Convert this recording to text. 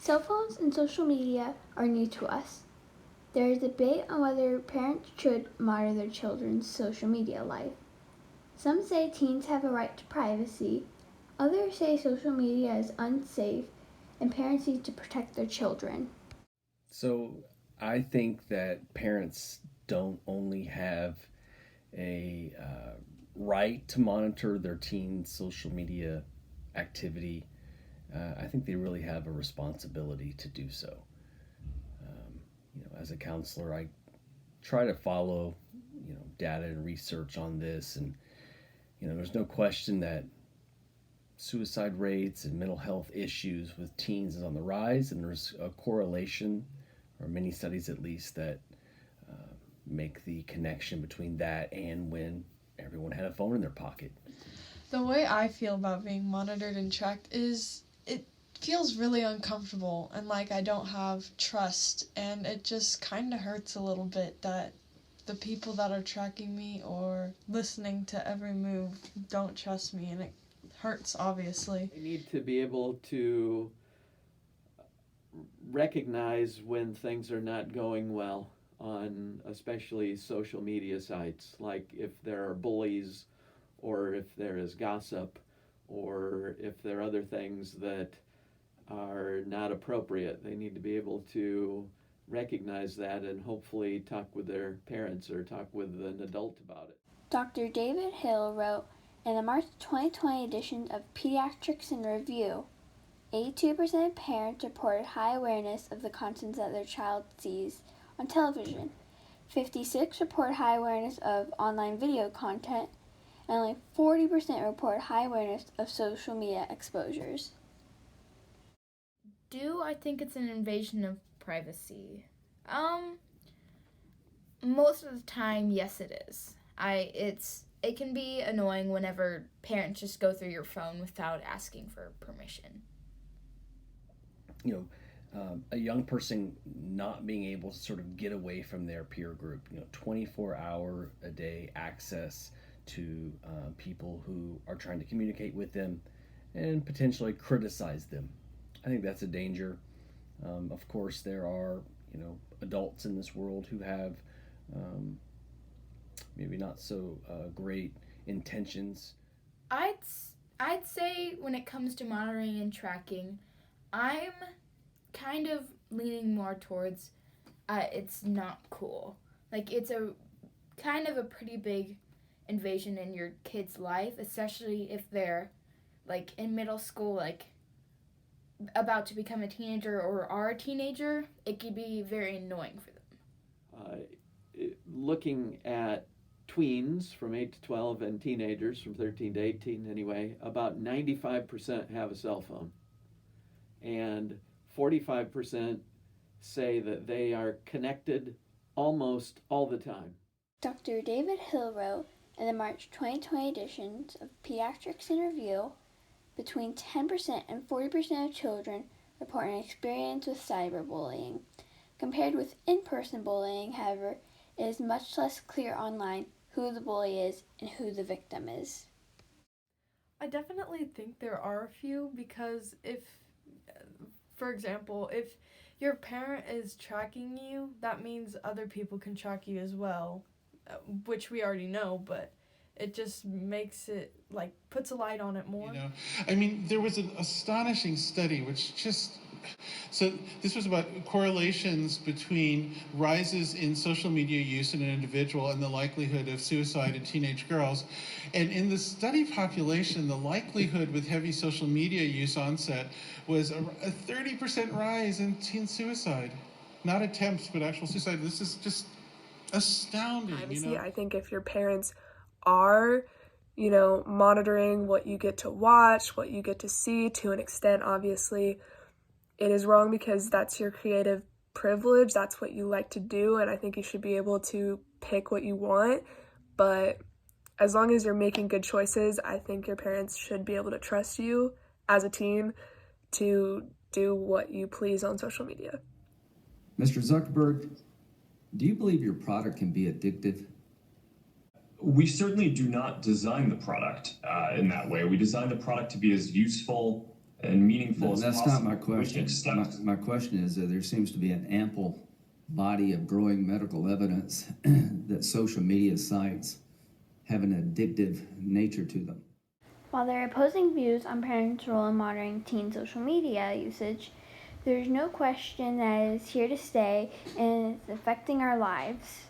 Cell phones and social media are new to us. There is debate on whether parents should monitor their children's social media life. Some say teens have a right to privacy. Others say social media is unsafe and parents need to protect their children. So I think that parents don't only have a right to monitor their teens' social media activity. I think they really have a responsibility to do so. As a counselor, I try to follow, data and research on this, and there's no question that suicide rates and mental health issues with teens is on the rise, and there's a correlation, or many studies at least, that make the connection between that and when everyone had a phone in their pocket. The way I feel about being monitored and tracked is it feels really uncomfortable and like I don't have trust, and it just kind of hurts a little bit that the people that are tracking me or listening to every move don't trust me, and it hurts, obviously. They need to be able to recognize when things are not going well on especially social media sites, like if there are bullies or if there is gossip or if there are other things that are not appropriate. They need to be able to recognize that and hopefully talk with their parents or talk with an adult about it. Dr. David Hill wrote in the March 2020 edition of Pediatrics in Review, 82% of parents reported high awareness of the contents that their child sees on television. 56% report high awareness of online video content, and only 40% report high awareness of social media exposures. Do I think it's an invasion of privacy? Most of the time, yes, it is. It can be annoying whenever parents just go through your phone without asking for permission. A young person not being able to sort of get away from their peer group, 24-hour a day access to people who are trying to communicate with them and potentially criticize them. I think that's a danger. Of course, there are, adults in this world who have maybe not so great intentions. I'd say when it comes to monitoring and tracking, I'm kind of leaning more towards it's not cool. Like, it's a kind of a pretty big invasion in your kid's life, especially if they're like in middle school, like about to become a teenager or are a teenager. It could be very annoying for them. Looking at tweens from 8 to 12 and teenagers from 13 to 18 anyway, about 95% have a cell phone. And 45% say that they are connected almost all the time. Dr. David Hill wrote in the March 2020 editions of Pediatrics in Review, between 10% and 40% of children report an experience with cyberbullying. Compared with in-person bullying, however, it is much less clear online who the bully is and who the victim is. I definitely think there are a few, because for example, if your parent is tracking you, that means other people can track you as well, which we already know, but it just makes it, puts a light on it more. There was an astonishing study so this was about correlations between rises in social media use in an individual and the likelihood of suicide in teenage girls. And in the study population, the likelihood with heavy social media use onset was a 30% rise in teen suicide. Not attempts, but actual suicide. This is just astounding. Privacy, I think if your parents are, monitoring what you get to watch, what you get to see, to an extent, obviously, it is wrong because that's your creative privilege. That's what you like to do, and I think you should be able to pick what you want. But as long as you're making good choices, I think your parents should be able to trust you as a teen to do what you please on social media. Mr. Zuckerberg, do you believe your product can be addictive? We certainly do not design the product in that way. We design the product to be as useful and meaningful as That's possible. not my question. My question is that there seems to be an ample body of growing medical evidence that social media sites have an addictive nature to them. While there are opposing views on parents' role in monitoring teen social media usage, there's no question that it is here to stay and it's affecting our lives.